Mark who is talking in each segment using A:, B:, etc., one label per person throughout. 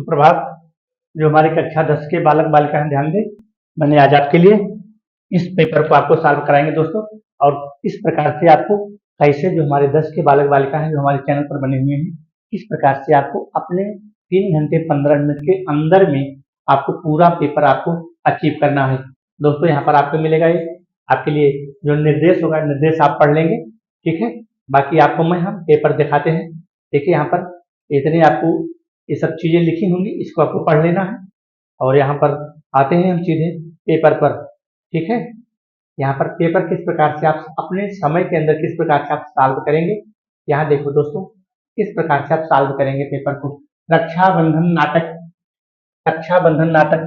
A: सुप्रभात। जो हमारी कक्षा 10 के बालक बालिका हैं, ध्यान दें, मैंने आज आपके लिए इस पेपर को आपको सॉल्व कराएंगे दोस्तों। और इस प्रकार से आपको कैसे जो हमारे 10 के बालक बालिका हैं जो हमारे चैनल पर बने हुए हैं, इस प्रकार से आपको अपने 3 घंटे 15 मिनट के अंदर में आपको पूरा पेपर आपको अचीव करना है दोस्तों। यहाँ पर आपको मिलेगा ये आपके लिए जो निर्देश होगा, निर्देश आप पढ़ लेंगे, ठीक है। बाकी आपको हम पेपर दिखाते हैं। देखिए यहाँ पर इतने आपको ये सब चीजें लिखी होंगी, इसको आपको पढ़ लेना है। और यहाँ पर आते हैं हम सीधे पेपर पर, ठीक है। यहाँ पर पेपर किस प्रकार से आप अपने समय के अंदर किस प्रकार से आप सॉल्व करेंगे, यहाँ देखो दोस्तों, किस प्रकार से आप सॉल्व करेंगे पेपर को। रक्षाबंधन नाटक, रक्षाबंधन नाटक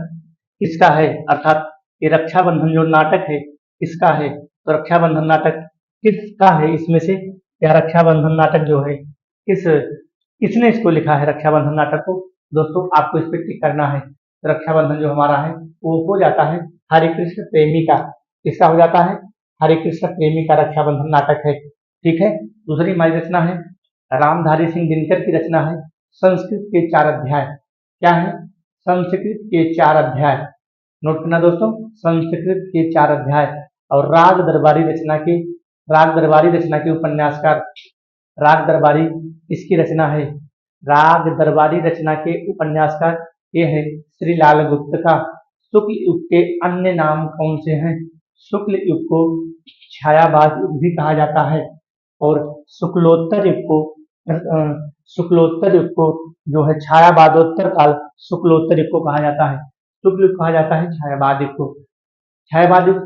A: किसका है, अर्थात ये रक्षाबंधन जो नाटक है किसका है, तो रक्षाबंधन नाटक किसका है इसमें से, या रक्षाबंधन नाटक जो है किसने इसको लिखा है रक्षाबंधन नाटक को, दोस्तों आपको इस पर टिक करना है। तो रक्षाबंधन जो हमारा है वो हो जाता है हरे कृष्ण प्रेमी का, किसका हो जाता है, हरे कृष्ण प्रेमी का रक्षाबंधन नाटक है, ठीक है। दूसरी हमारी रचना है रामधारी सिंह दिनकर की रचना है संस्कृत के 4 अध्याय। क्या है, संस्कृत के 4 अध्याय, नोट करना दोस्तों, संस्कृत के 4 अध्याय। और राग दरबारी रचना के उपन्यासकार, राग दरबारी इसकी रचना है, राग दरबारी रचना के उपन्यासकार ये है श्री लाल गुप्त का। शुक्ल युग के अन्य नाम कौन से हैं, शुक्ल युग को छायावाद युग भी कहा जाता है, और शुक्लोत्तर युग को जो है छायावादोत्तर काल शुक्लोत्तर युग को कहा जाता है, शुक्ल युग कहा जाता है छायावाद युग को। छायावाद युग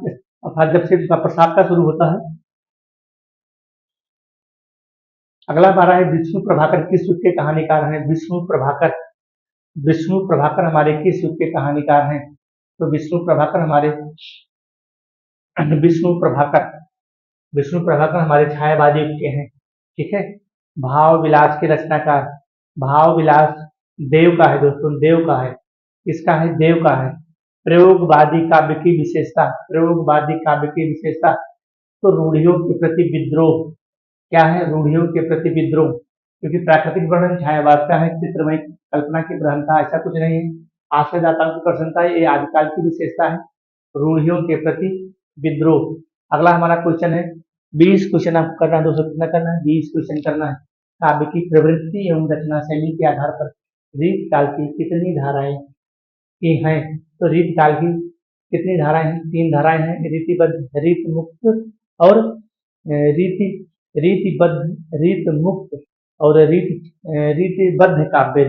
A: अर्थात जब से प्रसाद का शुरू होता है। अगला हमारा है विष्णु प्रभाकर किस युग के कहानीकार हैं, विष्णु प्रभाकर हमारे किस युग के कहानीकार हैं, तो विष्णु प्रभाकर हमारे छायावादी युग के हैं, ठीक है। भाव विलास के रचनाकार, भाव विलास देव का है दोस्तों, देव का है, किसका है, देव का है। प्रयोगवादी काव्य की विशेषता, तो रूढ़ियों के प्रति विद्रोह, क्या है, रूढ़ियों के प्रति विद्रोह, क्योंकि प्राकृतिक वर्णन छायावाद का है, चित्रमय कल्पना की प्रधानता, ऐसा कुछ नहीं है। आश्रयदाताओं की प्रसन्नता, ये आदिकाल की विशेषता है, रूढ़ियों के प्रति विद्रोह। अगला हमारा क्वेश्चन है 20 क्वेश्चन आपको करना है दोस्तों, कितना करना है, 20 क्वेश्चन करना है। काव्य की प्रवृत्ति एवं रचना शैली के आधार पर रीत काल की कितनी धाराएं की हैं, तो रीत काल की कितनी धाराएं हैं, 3 धाराएं हैं, रीतिबद्ध, रीत मुक्त और रीत मुक्त और रीतिबद्ध काव्य,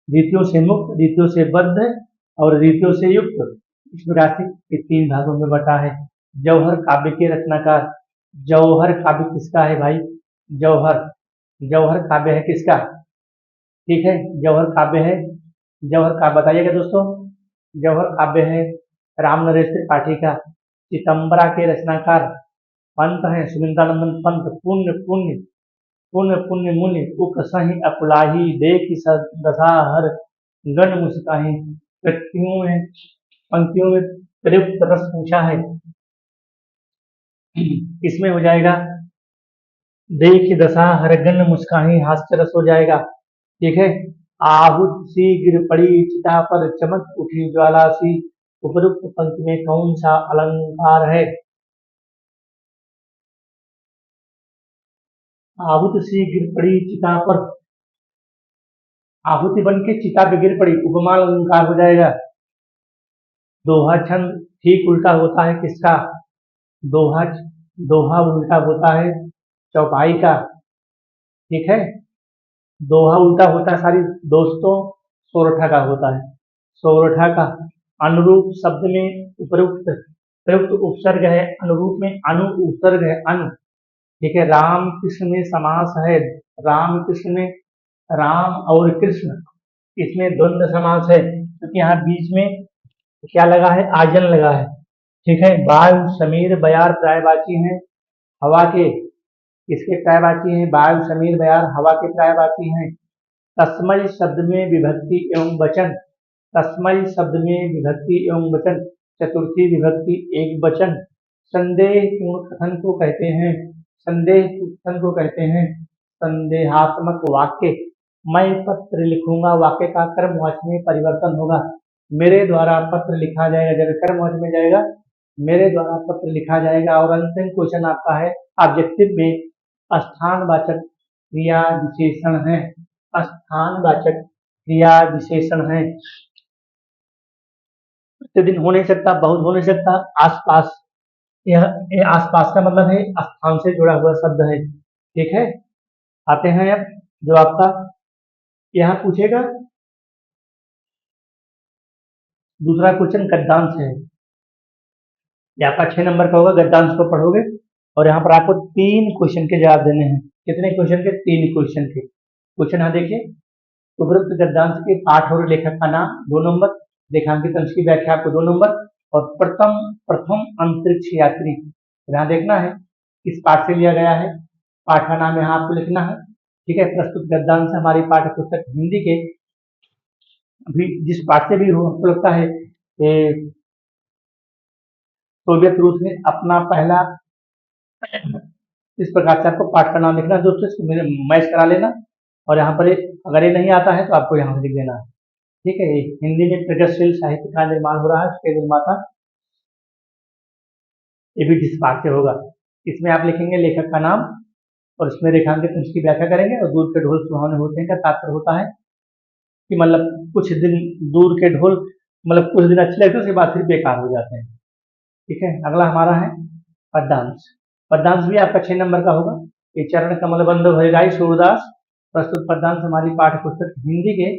A: रीतियों से मुक्त, रीतियों से बद्ध और रीतियों से युक्त, इस प्रकार से ये 3 भागों में बटा है। जौहर काव्य के रचनाकार, जौहर काव्य किसका है भाई, जौहर काव्य है किसका, ठीक है, जौहर काव्य बताइएगा दोस्तों। जौहर काव्य है राम नरेश त्रिपाठी का। चितंबरा के रचनाकार पंत है सुमित्रानंदन पंत। पुण्य पुण्य पुण्य पुण्य मुनि उक सही अकुलाही देख दशा हर गण मुस्काही, पंक्तियों में प्रयुक्त रस पूछा है, इसमें हो जाएगा देख दशा हर गण मुस्काही, हास्य रस हो जाएगा, ठीक है। आहुत सी गिर पड़ी चिता पर चमक उठी ज्वाला सी, उपरुक्त पंक्ति में कौन सा अलंकार है, आहुत सी गिर पड़ी चिता पर, आहुति बन के चिता पे गिर पड़ी, उपमा अलंकार हो जाएगा। दोहा छंद ठीक उल्टा होता है किसका, दोहा उल्टा होता है चौपाई का, ठीक है। दोहा उल्टा होता है सारी दोस्तों सोरठा का होता है, सोरठा का। अनुरूप शब्द में प्रयुक्त उपसर्ग है, अनुरूप में अनु उपसर्ग है, अनु, ठीक है। राम कृष्ण में समास है, राम कृष्ण में राम और कृष्ण, इसमें द्वंद्व समास है, क्योंकि यहाँ बीच में क्या लगा है, आजन लगा है, ठीक है। वायु समीर बयार प्रायवाची हैं हवा के, किसके प्रायवाची हैं, वायु समीर बयार हवा के प्रायवाची हैं। तस्मय शब्द में विभक्ति एवं वचन, तस्मय शब्द में विभक्ति एवं वचन, चतुर्थी विभक्ति एक वचन। संदेहपूर्ण कथन को कहते हैं, संदेहात्मक वाक्य, मैं पत्र लिखूंगा, वाक्य का कर्मवाचक में परिवर्तन होगा। मेरे द्वारा पत्र लिखा जाएगा, जब कर्मवाचक में जाएगा मेरे द्वारा पत्र लिखा जाएगा। और अंतिम क्वेश्चन आपका है ऑब्जेक्टिव में स्थानवाचक क्रिया विशेषण है। स्थानवाचक क्रिया विशेषण है। प्रतिदिन हो नहीं सकता, बहुत हो नहीं सकता, आसपास, ये आसपास का मतलब है स्थान से जुड़ा हुआ शब्द है। ठीक है, आते हैं अब जो आपका यहाँ पूछेगा दूसरा क्वेश्चन गद्यांश है। ये आपका 6 नंबर का होगा। गद्यांश को पढ़ोगे और यहाँ पर आपको 3 क्वेश्चन के जवाब देने हैं। कितने क्वेश्चन के? 3 क्वेश्चन के। क्वेश्चन यहाँ देखिए, उपरोक्त गद्यांश के पाठ और लेखक का नाम 2 नंबर, रेखांकित अंश की व्याख्या आपको 2 नंबर, और प्रथम अंतरिक्ष यात्री यहाँ देखना है किस पाठ से लिया गया है। पाठ का नाम यहाँ आपको लिखना है। ठीक है, प्रस्तुत गद्यांश हमारी पाठ्य पुस्तक हिंदी के अभी जिस पाठ से भी हो आपको लगता है सोवियत रूस ने अपना पहला, इस प्रकार से आपको पाठ का नाम लिखना है दोस्तों। इसको मेरे मैच करा लेना और यहाँ पर अगर ये नहीं आता है तो आपको यहाँ से लिख देना है। ठीक है, हिंदी में प्रगतिशील साहित्य का निर्माण हो रहा है, उसके निर्माता ये भी जिस पाठ से होगा। इसमें आप लिखेंगे लेखक का नाम और इसमें रेखांकित उसकी व्याख्या करेंगे। और दूर के ढोल सुहावने होते हैं का तात्पर्य होता है कि मतलब कुछ दिन दूर के ढोल मतलब कुछ दिन अच्छे लगते हैं, उसके बाद फिर बेकार हो जाते हैं। ठीक है, अगला हमारा है पद्यांश। पद्यांश भी आपका 6 नंबर का होगा। ये चरण कमलबंध भयराई सूरदास प्रस्तुत पद्यांश हमारी पाठ्य पुस्तक हिंदी के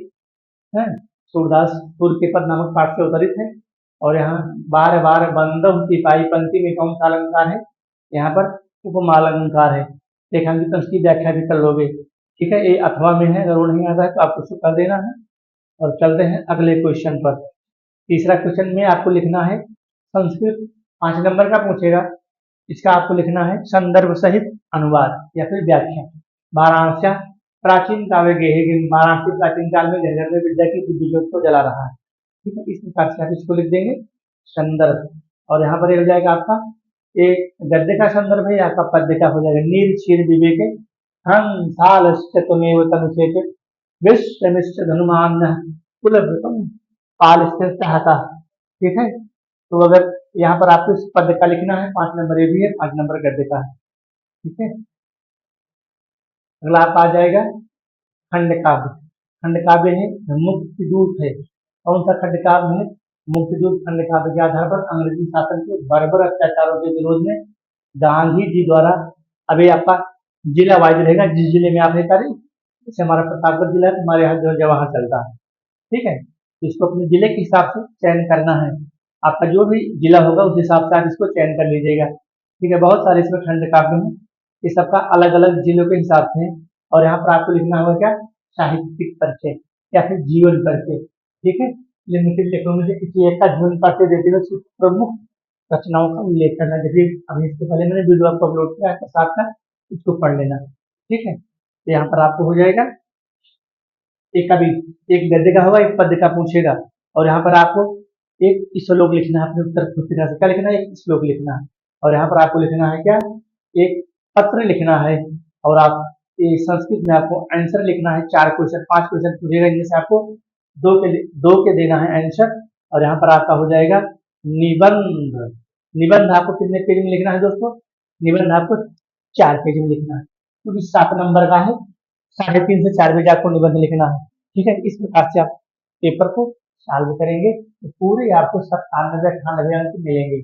A: है सूरदास सूर्य के पद नामक पाठ से अवतरित है। और यहाँ बार बार बंदव तिपाही पंक्ति में कौन सा अलंकार है? यहाँ पर उपमालंकार है। रेखांकित अंश की व्याख्या भी कर लोगे। ठीक है, ये अथवा में है, अगर वो नहीं आता है तो आपको उसको कर देना है। और चलते हैं अगले क्वेश्चन पर। तीसरा क्वेश्चन में आपको लिखना है संस्कृत 5 नंबर का पूछेगा। इसका आपको लिखना है संदर्भ सहित अनुवाद या फिर व्याख्या। वाराणसी प्राचीन काव्य गेहे, वाराणसी प्राचीन काल में घर घर में विद्या की बुद्धि ज्योत को जला रहा है। ठीक है, इस प्रकार से आप इसको लिख देंगे संदर्भ। और यहाँ पर हो जाएगा आपका एक गद्य का संदर्भ है, आपका पद्य का हो जाएगा नीर क्षीर विवेके हम सालश्च त्वमेव तनुचेत विश्वमिश्च धनुमान कुलव्रतम पालस्थिरता। ठीक है, तो अगर यहाँ पर आपको इस पद्य का लिखना है 5 नंबर ये भी है, 5 नंबर गद्य का है। ठीक है, अगला आप आ जाएगा खंड काव्य। खंड काव्य है मुक्ति दूत है। कौन सा खंड काव्य है? मुक्ति दूत खंड काव्य के आधार पर अंग्रेजी शासन के बर्बर अत्याचारों के विरोध में गांधी जी द्वारा, अभी आपका जिला वाइज रहेगा, जिस जिले में आप करें, जैसे हमारा प्रतापगढ़ जिला है, हमारे यहाँ जो जवाहर चलता है। ठीक है, इसको अपने जिले के हिसाब से चयन करना है। आपका जो भी जिला होगा उस हिसाब से आप इसको चयन कर लीजिएगा। ठीक है, बहुत सारे इसमें खंड काव्य हैं, ये सबका अलग अलग जिलों के हिसाब से है। और यहाँ पर आपको लिखना होगा क्या? साहित्यिक परिचय या फिर जीवन परिचय। ठीक है, निम्नलिखित लेखों में से किसी एक का जीवन परिचय देते हुए उसकी प्रमुख रचनाओं का उल्लेख करना। जैसे अभी इससे पहले मैंने वीडियो आपको अपलोड किया है साथ का, उसको पढ़ लेना। ठीक है, तो यहाँ पर आपको हो जाएगा एक का भी एक गद्य का होगा, एक पद्य का पूछेगा। और यहाँ पर आपको एक श्लोक लिखना है अपने उत्तर पुस्तिका से। क्या लिखना है? एक श्लोक लिखना है। और यहाँ पर आपको लिखना है क्या? एक पत्र लिखना है। और आप संस्कृत में आपको आंसर लिखना है। 4 क्वेश्चन 5 क्वेश्चन पूछेगा, इनमें से आपको दो के देना है आंसर। और यहाँ पर आपका हो जाएगा निबंध। निबंध आपको कितने पेज में लिखना है दोस्तों? निबंध आपको 4 पेज में लिखना है, क्योंकि 7 नंबर का है, 3.5 से 4 पेज आपको निबंध लिखना है। ठीक है, इस प्रकार से आप पेपर को सॉल्व करेंगे तो पूरे आपको 97-98 अंक मिलेंगे।